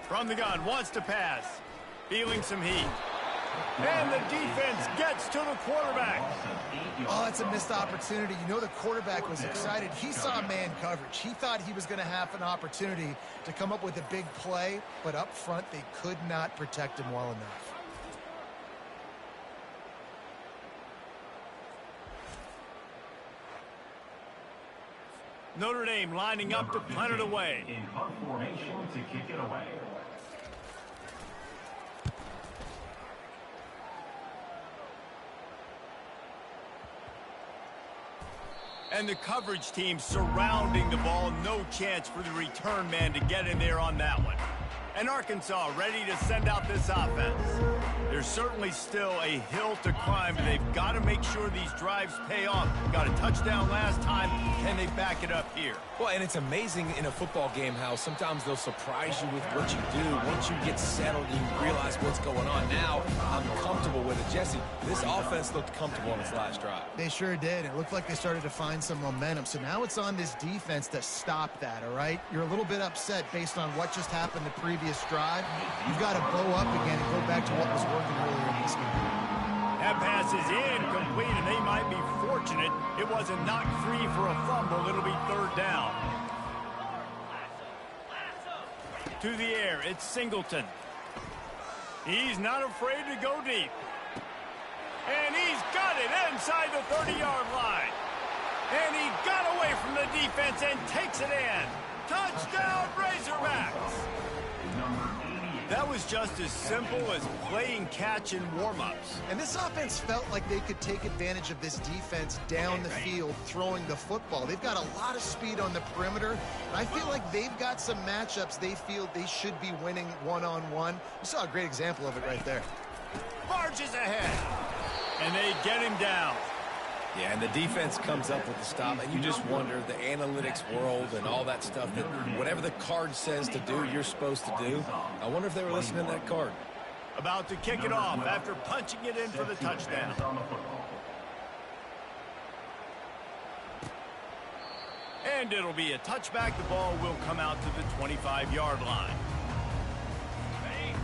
From the gun, wants to pass. Feeling some heat. And the defense gets to the quarterback. Oh, it's a missed opportunity. You know the quarterback was excited. He saw man coverage. He thought he was going to have an opportunity to come up with a big play, but up front they could not protect him well enough. Notre Dame lining up to punt it away. In punt formation to kick it away. And the coverage team surrounding the ball. No chance for the return man to get in there on that one. And Arkansas ready to send out this offense. There's certainly still a hill to climb, but they've got to make sure these drives pay off. Got a touchdown last time. Can they back it up here? Well, and it's amazing in a football game how sometimes they'll surprise you with what you do. Once you get settled, you realize what's going on. Now, I'm comfortable with it. Jesse, this offense looked comfortable on its last drive. They sure did. It looked like they started to find some momentum. So now it's on this defense to stop that, all right? You're a little bit upset based on what just happened the previous drive. You've got to bow up again and go back to what was working earlier in this game. That pass is incomplete, and they might be fortunate it wasn't knocked free for a fumble. It'll be third down. To the air, it's Singleton. He's not afraid to go deep. And he's got it inside the 30-yard line. And he got away from the defense and takes it in. Touchdown, Razorbacks! That was just as simple as playing catch in warm-ups. And this offense felt like they could take advantage of this defense down the field, throwing the football. They've got a lot of speed on the perimeter, and I feel like they've got some matchups they feel they should be winning one-on-one. You saw a great example of it right there. Barges ahead, and they get him down. Yeah, and the defense comes up with the stop, and you just wonder, the analytics world and all that stuff, that whatever the card says to do, you're supposed to do. I wonder if they were listening to that card. About to kick it off after punching it in for the touchdown. And it'll be a touchback. The ball will come out to the 25-yard line.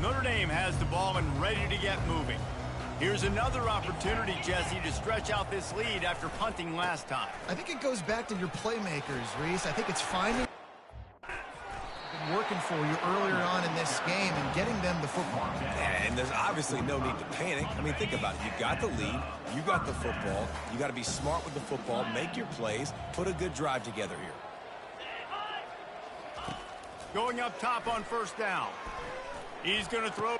Notre Dame has the ball and ready to get moving. Here's another opportunity, Jesse, to stretch out this lead after punting last time. I think it goes back to your playmakers, Reese. I think it's finding been working for you earlier on in this game and getting them the football. And there's obviously no need to panic. I mean, think about it. You got the lead. You got the football. You got to be smart with the football. Make your plays. Put a good drive together here. Going up top on first down. He's going to throw.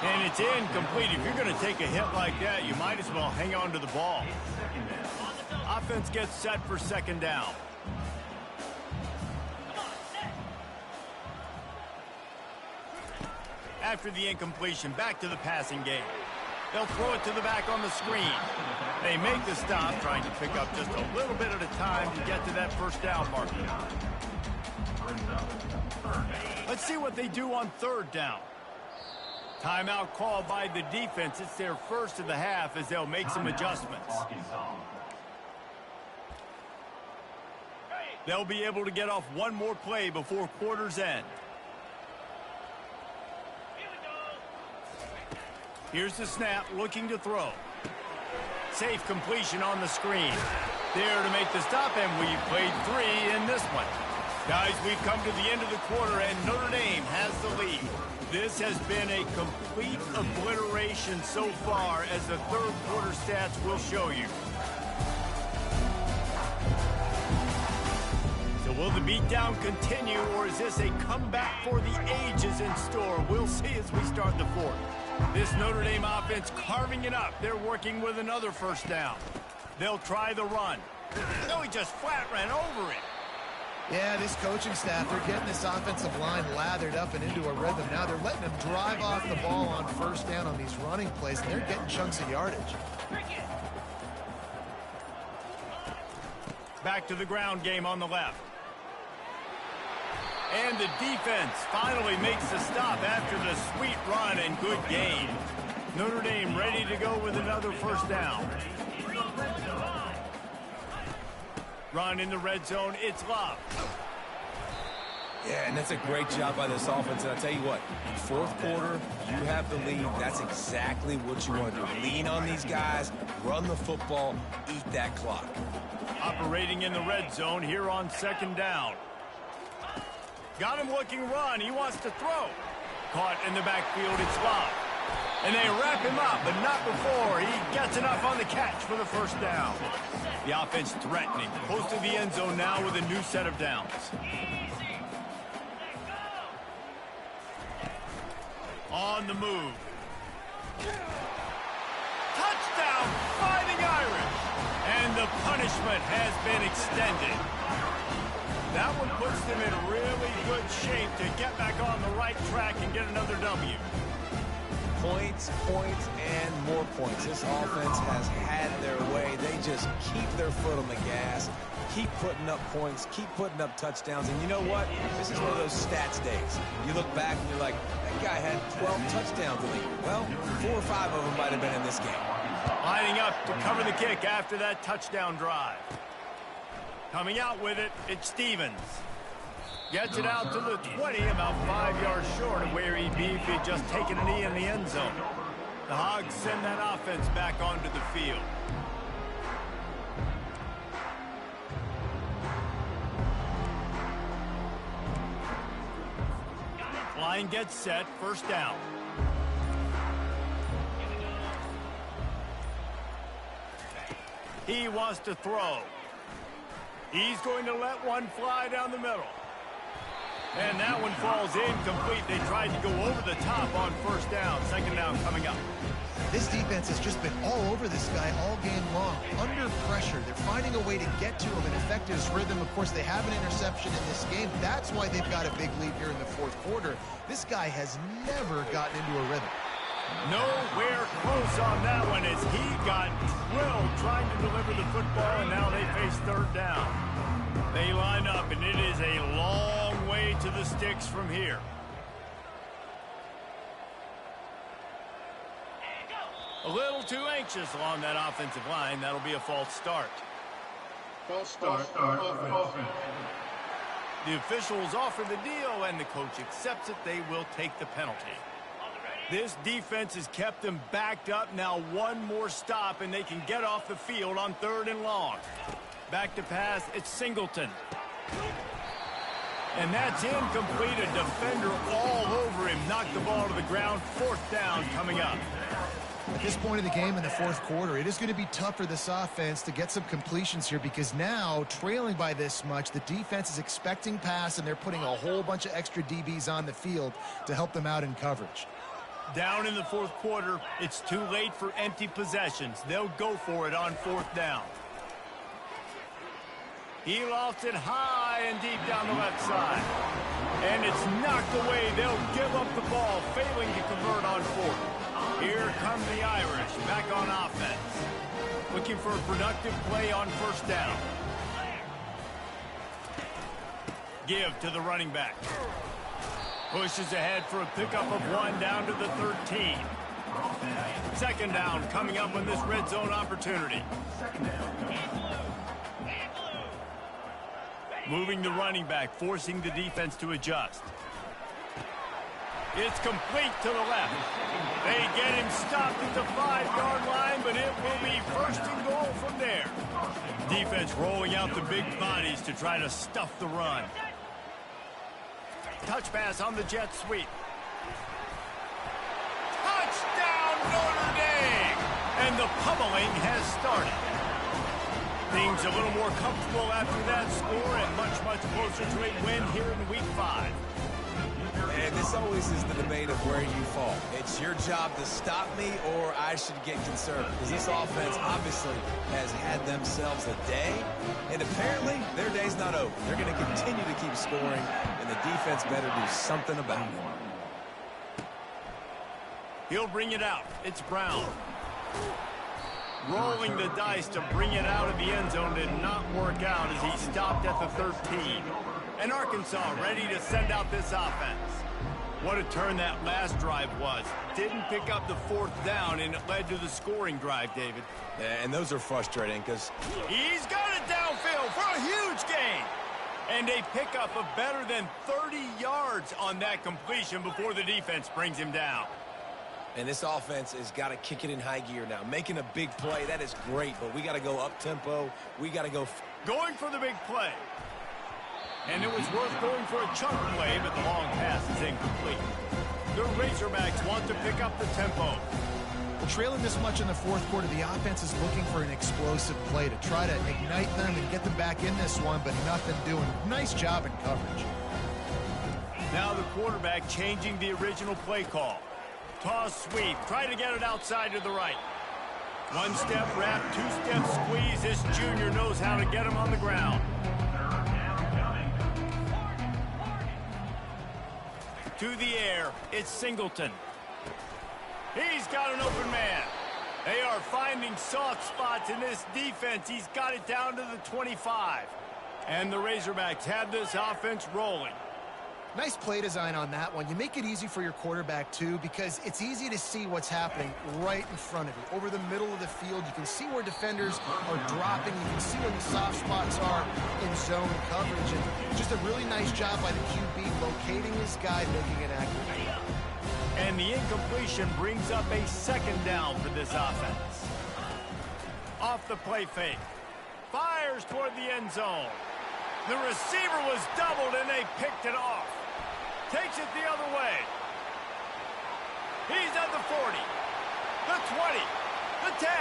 And it's incomplete. If you're going to take a hit like that, you might as well hang on to the ball. Offense gets set for second down. after the incompletion, back to the passing game. They'll throw it to the back on the screen. They make the stop, trying to pick up just a little bit at a time to get to that first down marker. Let's see what they do on third down. Timeout called by the defense. It's their first of the half as they'll make some adjustments. They'll be able to get off one more play before quarter's end. Here's the snap, looking to throw. Safe completion on the screen. There to make the stop, and we played 3 in this one. Guys, we've come to the end of the quarter, and Notre Dame has the lead. This has been a complete obliteration so far, as the third quarter stats will show you. So will the beatdown continue, or is this a comeback for the ages in store? We'll see as we start the fourth. This Notre Dame offense carving it up. They're working with another first down. They'll try the run. No, he just flat ran over it. Yeah, this coaching staff, they're getting this offensive line lathered up and into a rhythm. Now they're letting them drive off the ball on first down on these running plays, and they're getting chunks of yardage. Back to the ground game on the left. And the defense finally makes the stop after the sweet run and good gain. Notre Dame ready to go with another first down. Run in the red zone, it's Love. Yeah, and that's a great job by this offense. And I'll tell you what, fourth quarter, you have the lead. That's exactly what you want to do. Lean on these guys, run the football, eat that clock. Operating in the red zone here on second down. Got him looking run. He wants to throw. Caught in the backfield. It's Love. And they wrap him up, but not before he gets enough on the catch for the first down. The offense threatening. Close to the end zone now with a new set of downs. On the move. Touchdown, Fighting Irish. And the punishment has been extended. That one puts them in really good shape to get back on the right track and get another W. Points, points, and more points. This offense has had their way. They just keep their foot on the gas, keep putting up points, keep putting up touchdowns. And you know what? This is one of those stats days. You look back and you're like, that guy had 12 touchdowns in the league. Well, 4 or 5 of them might have been in this game. Lining up to cover the kick after that touchdown drive. Coming out with it, it's Stevens. Gets it out to the 20, about 5 yards short of where he'd be if he'd just taken a knee in the end zone. The Hogs send that offense back onto the field. Line gets set, first down. He wants to throw. He's going to let one fly down the middle. And that one falls incomplete. They tried to go over the top on first down. Second down coming up. This defense has just been all over this guy all game long. Under pressure. They're finding a way to get to him and affect his rhythm. Of course, they have an interception in this game. That's why they've got a big lead here in the fourth quarter. This guy has never gotten into a rhythm. Nowhere close on that one as he got drilled trying to deliver the football, and now they face third down. They line up, and it is a long way to the sticks from here. A little too anxious along that offensive line. That'll be a false start. False start. Offense. The officials offer the deal, and the coach accepts it. They will take the penalty. This defense has kept them backed up. Now one more stop, and they can get off the field on third and long. Back to pass, it's Singleton. And that's incomplete. A defender all over him. Knocked the ball to the ground. Fourth down coming up. At this point of the game in the fourth quarter, it is going to be tough for this offense to get some completions here because now, trailing by this much, the defense is expecting pass, and they're putting a whole bunch of extra DBs on the field to help them out in coverage. Down in the fourth quarter, it's too late for empty possessions. They'll go for it on fourth down. He lofts it high and deep down the left side. And it's knocked away. They'll give up the ball, failing to convert on fourth. Here come the Irish, back on offense. Looking for a productive play on first down. Give to the running back. Pushes ahead for a pickup of 1 down to the 13. Second down coming up on this red zone opportunity. Moving the running back, forcing the defense to adjust. It's complete to the left. They get him stopped at the 5-yard line, but it will be first and goal from there. Defense rolling out the big bodies to try to stuff the run. Touch pass on the jet sweep. Touchdown, Notre Dame! And the pummeling has started. Things a little more comfortable after that score and much, much closer to a win here in Week 5. And this always is the debate of where you fall. It's your job to stop me or I should get concerned. Because this offense obviously has had themselves a day. And apparently their day's not over. They're going to continue to keep scoring. And the defense better do something about it. He'll bring it out. It's Brown. Rolling the dice to bring it out of the end zone did not work out as he stopped at the 13. And Arkansas ready to send out this offense. What a turn that last drive was. Didn't pick up the fourth down, and it led to the scoring drive, David. Yeah, and those are frustrating because he's got it downfield for a huge gain. And a pickup of better than 30 yards on that completion before the defense brings him down. And this offense has got to kick it in high gear now. Making a big play, that is great, but we got to go up-tempo. We got to go. Going for the big play. And it was worth going for a chunk play, but the long pass is incomplete. The Razorbacks want to pick up the tempo. Well, trailing this much in the fourth quarter, the offense is looking for an explosive play to try to ignite them and get them back in this one, but nothing doing. Nice job in coverage. Now the quarterback changing the original play call. Toss sweep. Try to get it outside to the right. One step wrap, two step squeeze. This junior knows how to get him on the ground. To the air, it's Singleton. He's got an open man. They are finding soft spots in this defense. He's got it down to the 25. And the Razorbacks have this offense rolling. Nice play design on that one. You make it easy for your quarterback, too, because it's easy to see what's happening right in front of you. Over the middle of the field, you can see where defenders are dropping. You can see where the soft spots are in zone coverage. And just a really nice job by the QB locating his guy, making it accurate. And the incompletion brings up a second down for this offense. Off the play fake. Fires toward the end zone. The receiver was doubled, and they picked it off. Takes it the other way. He's at the 40, the 20, the 10.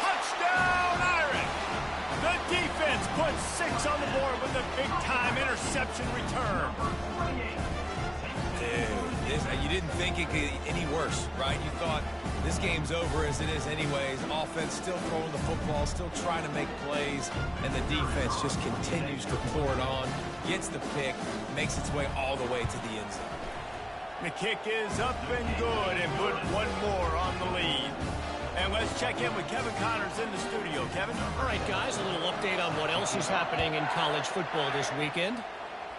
Touchdown, Irish! The defense puts 6 on the board with a big-time interception return. Dude, you didn't think it could get any worse, right? You thought this game's over as it is anyways. Offense still throwing the football, still trying to make plays, and the defense just continues to pour it on, gets the pick, makes its way all the way to the end zone. The kick is up and good, and put one more on the lead. And let's check in with Kevin Connors in the studio. Kevin? All right, guys, a little update on what else is happening in college football this weekend.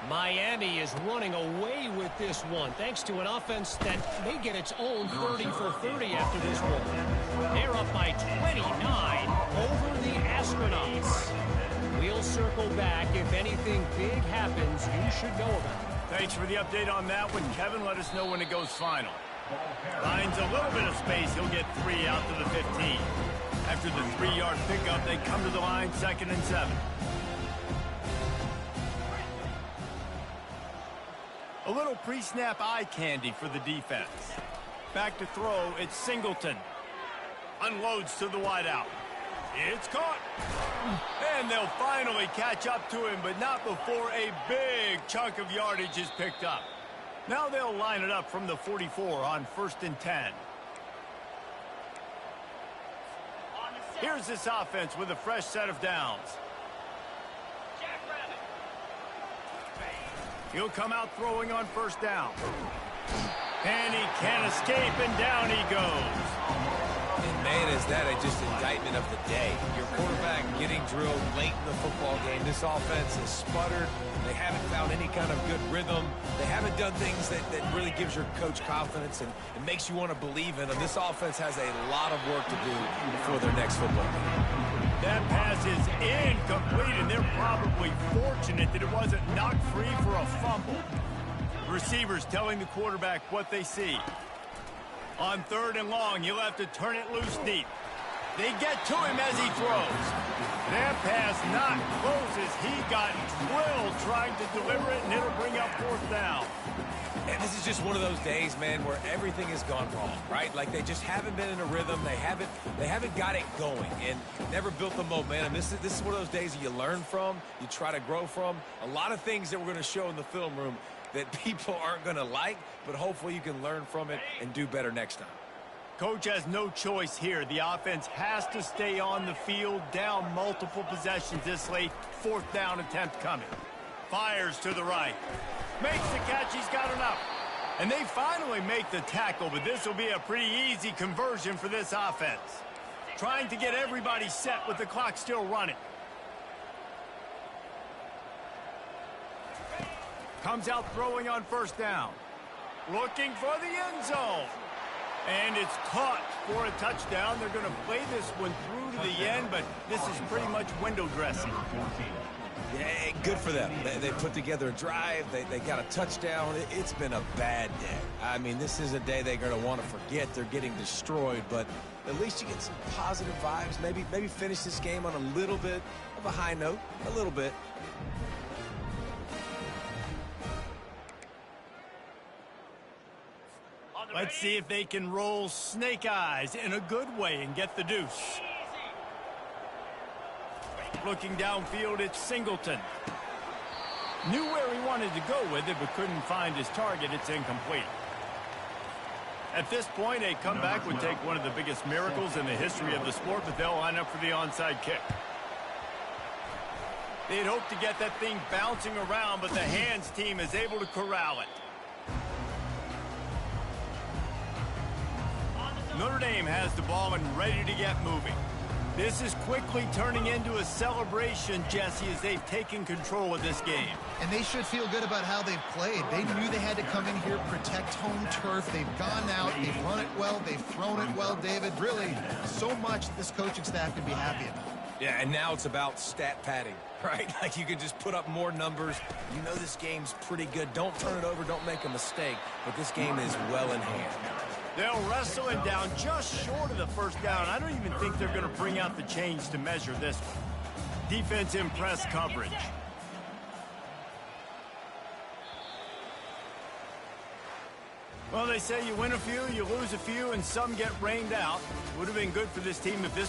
Miami is running away with this one, thanks to an offense that may get its own 30 for 30 after this one. They're up by 29 over the Astronauts. We'll circle back. If anything big happens, you should know about it. Thanks for the update on that one, Kevin. Let us know when it goes final. Finds a little bit of space. He'll get 3 out to the 15. After the 3-yard pickup, they come to the line, 2nd and 7. A little pre-snap eye candy for the defense. Back to throw, it's Singleton. Unloads to the wideout. It's caught. And they'll finally catch up to him, but not before a big chunk of yardage is picked up. Now they'll line it up from the 44 on 1st and 10. Here's this offense with a fresh set of downs. He'll come out throwing on first down. And he can't escape, and down he goes. And man, is that just indictment of the day. Your quarterback getting drilled late in the football game. This offense has sputtered. They haven't found any kind of good rhythm. They haven't done things that really gives your coach confidence and makes you want to believe in them. This offense has a lot of work to do before their next football game. That pass is incomplete, and they're probably fortunate that it wasn't knocked free for a fumble. Receivers telling the quarterback what they see. On 3rd and long, you'll have to turn it loose deep. They get to him as he throws. That pass not close as he got drilled trying to deliver it, and it'll bring up 4th down. And this is just one of those days, man, where everything has gone wrong, right? Like they just haven't been in a rhythm. They haven't got it going and never built the momentum. This is one of those days that you learn from, you try to grow from. A lot of things that we're going to show in the film room that people aren't going to like, but hopefully you can learn from it and do better next time. Coach has no choice here. The offense has to stay on the field, down multiple possessions this late. 4th down attempt coming. Fires to the right. Makes the catch. He's got enough. And they finally make the tackle, but this will be a pretty easy conversion for this offense. Trying to get everybody set with the clock still running. Comes out throwing on first down. Looking for the end zone. And it's caught for a touchdown. They're going to play this one through to the end, but this is pretty much window dressing. Yeah, good for them. They put together a drive. They got a touchdown. It's been a bad day. I mean, this is a day they're going to want to forget. They're getting destroyed, but at least you get some positive vibes. Maybe finish this game on a little bit of a high note. A little bit. Let's see if they can roll snake eyes in a good way and get the deuce. Looking downfield, it's Singleton. Knew where he wanted to go with it, but couldn't find his target. It's incomplete. At this point, a comeback would take one of the biggest miracles in the history of the sport, but they'll line up for the onside kick. They'd hoped to get that thing bouncing around, but the hands team is able to corral it. Notre Dame has the ball and ready to get moving. This is quickly turning into a celebration, Jesse, as they've taken control of this game. And they should feel good about how they've played. They knew they had to come in here, protect home turf. They've gone out, they've run it well, they've thrown it well, David. Really, so much this coaching staff can be happy about. Yeah, and now it's about stat padding, right? Like you can just put up more numbers. You know this game's pretty good. Don't turn it over, don't make a mistake. But this game is well in hand. They'll wrestle him down just short of the first down. I don't even think they're going to bring out the change to measure this one. Defense in press coverage. Well, they say you win a few, you lose a few, and some get rained out. Would have been good for this team if this